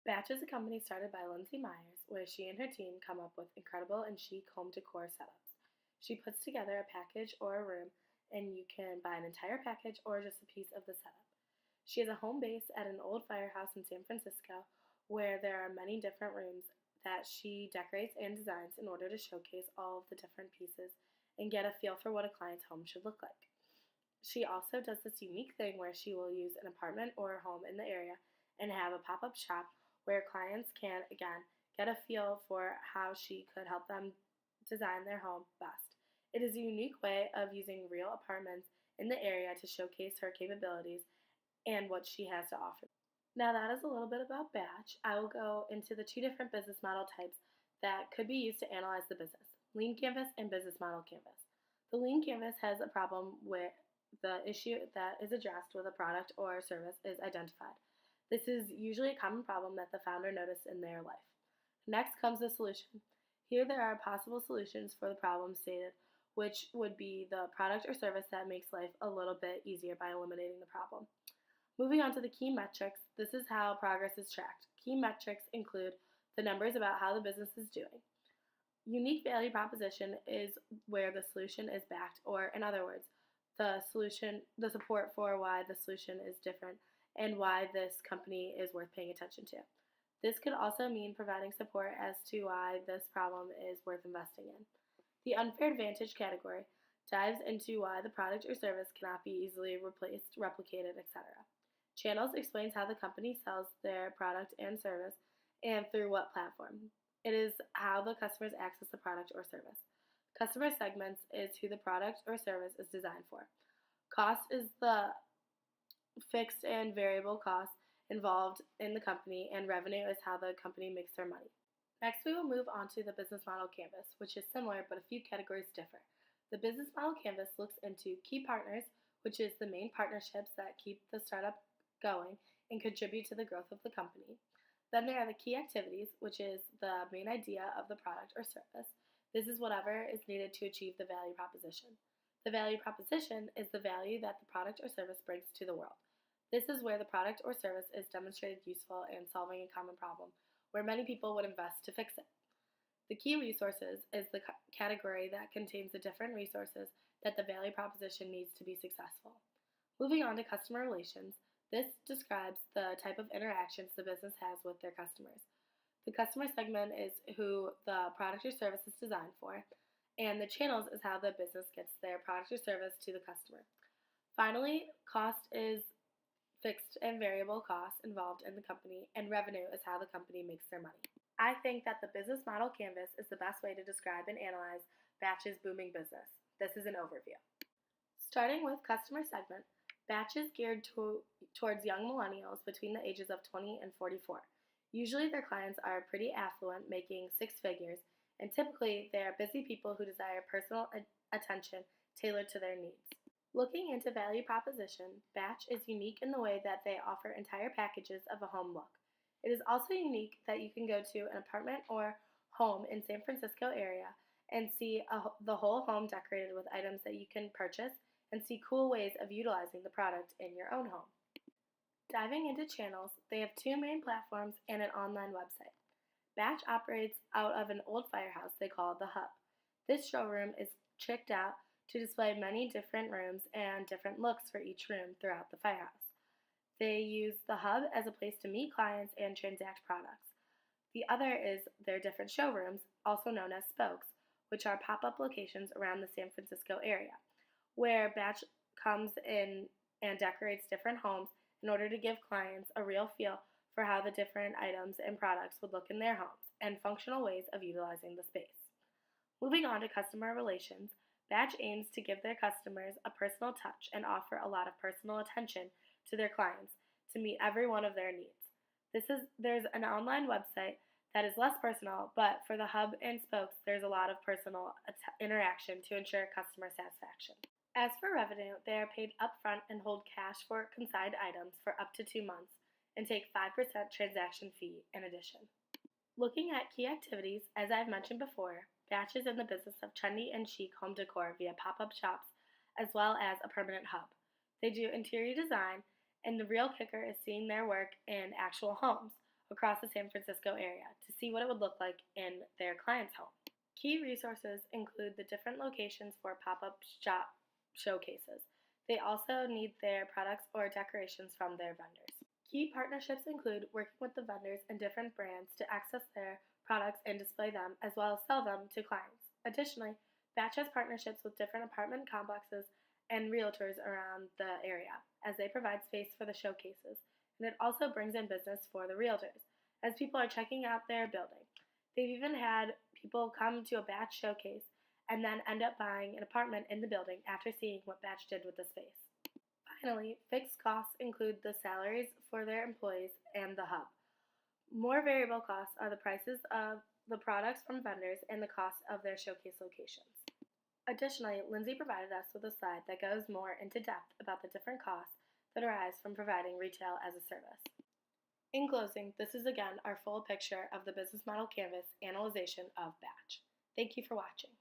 Batch is a company started by Lindsay Myers, where she and her team come up with incredible and chic home decor setups. She puts together a package or a room, and you can buy an entire package or just a piece of the setup. She has a home base at an old firehouse in San Francisco, where there are many different rooms that she decorates and designs in order to showcase all of the different pieces and get a feel for what a client's home should look like. She also does this unique thing where she will use an apartment or a home in the area and have a pop up shop where clients can, again, get a feel for how she could help them design their home best. It is a unique way of using real apartments in the area to showcase her capabilities and what she has to offer. Now, that is a little bit about Batch. I will go into the two different business model types that could be used to analyze the business: lean canvas and business model canvas. The lean canvas has a problem where the issue that is addressed with a product or service is identified. This is usually a common problem that the founder noticed in their life. Next comes the solution. Here there are possible solutions for the problem stated, which would be the product or service that makes life a little bit easier by eliminating the problem. Moving on to the key metrics, this is how progress is tracked. Key metrics include the numbers about how the business is doing. Unique value proposition is where the solution is backed, or in other words, the support for why the solution is different and why this company is worth paying attention to. This could also mean providing support as to why this problem is worth investing in. The unfair advantage category dives into why the product or service cannot be easily replaced, replicated, etc. Channels explains how the company sells their product and service and through what platform. It is how the customers access the product or service. Customer segments is who the product or service is designed for. Cost is the fixed and variable costs involved in the company, and revenue is how the company makes their money. Next, we will move on to the business model canvas, which is similar but a few categories differ. The business model canvas looks into key partners, which is the main partnerships that keep the startup going and contribute to the growth of the company. Then there are the key activities, which is the main idea of the product or service. This is whatever is needed to achieve the value proposition. The value proposition is the value that the product or service brings to the world. This is where the product or service is demonstrated useful in solving a common problem, where many people would invest to fix it. The key resources is the category that contains the different resources that the value proposition needs to be successful. Moving on to customer relations, this describes the type of interactions the business has with their customers. The customer segment is who the product or service is designed for, and the channels is how the business gets their product or service to the customer. Finally, cost is fixed and variable costs involved in the company, and revenue is how the company makes their money. I think that the business model canvas is the best way to describe and analyze Batch's booming business. This is an overview. Starting with customer segment, Batch is geared towards young millennials between the ages of 20 and 44. Usually their clients are pretty affluent, making six figures, and typically they are busy people who desire personal attention tailored to their needs. Looking into value proposition, Batch is unique in the way that they offer entire packages of a home look. It is also unique that you can go to an apartment or home in San Francisco area and see the whole home decorated with items that you can purchase and see cool ways of utilizing the product in your own home. Diving into channels, they have two main platforms and an online website. Batch operates out of an old firehouse they call the Hub. This showroom is tricked out to display many different rooms and different looks for each room throughout the firehouse. They use the Hub as a place to meet clients and transact products. The other is their different showrooms, also known as spokes, which are pop-up locations around the San Francisco area, where Batch comes in and decorates different homes in order to give clients a real feel for how the different items and products would look in their homes and functional ways of utilizing the space. Moving on to customer relations, Batch aims to give their customers a personal touch and offer a lot of personal attention to their clients to meet every one of their needs. There's an online website that is less personal, but for the Hub and spokes, there's a lot of personal interaction to ensure customer satisfaction. As for revenue, they are paid upfront and hold cash for consigned items for up to 2 months and take 5% transaction fee in addition. Looking at key activities, as I've mentioned before, Batch is in the business of trendy and chic home decor via pop-up shops as well as a permanent hub. They do interior design, and the real kicker is seeing their work in actual homes. across the San Francisco area to see what it would look like in their client's home. Key resources include the different locations for pop-up shop showcases. They also need their products or decorations from their vendors. Key partnerships include working with the vendors and different brands to access their products and display them, as well as sell them to clients. Additionally, Batch has partnerships with different apartment complexes and realtors around the area, as they provide space for the showcases, and it also brings in business for the realtors, as people are checking out their building. They've even had people come to a Batch showcase and then end up buying an apartment in the building after seeing what Batch did with the space. Finally, fixed costs include the salaries for their employees and the hub. More variable costs are the prices of the products from vendors and the cost of their showcase locations. Additionally, Lindsay provided us with a slide that goes more into depth about the different costs that arise from providing retail as a service. In closing, this is again our full picture of the business model canvas analyzation of Batch. Thank you for watching.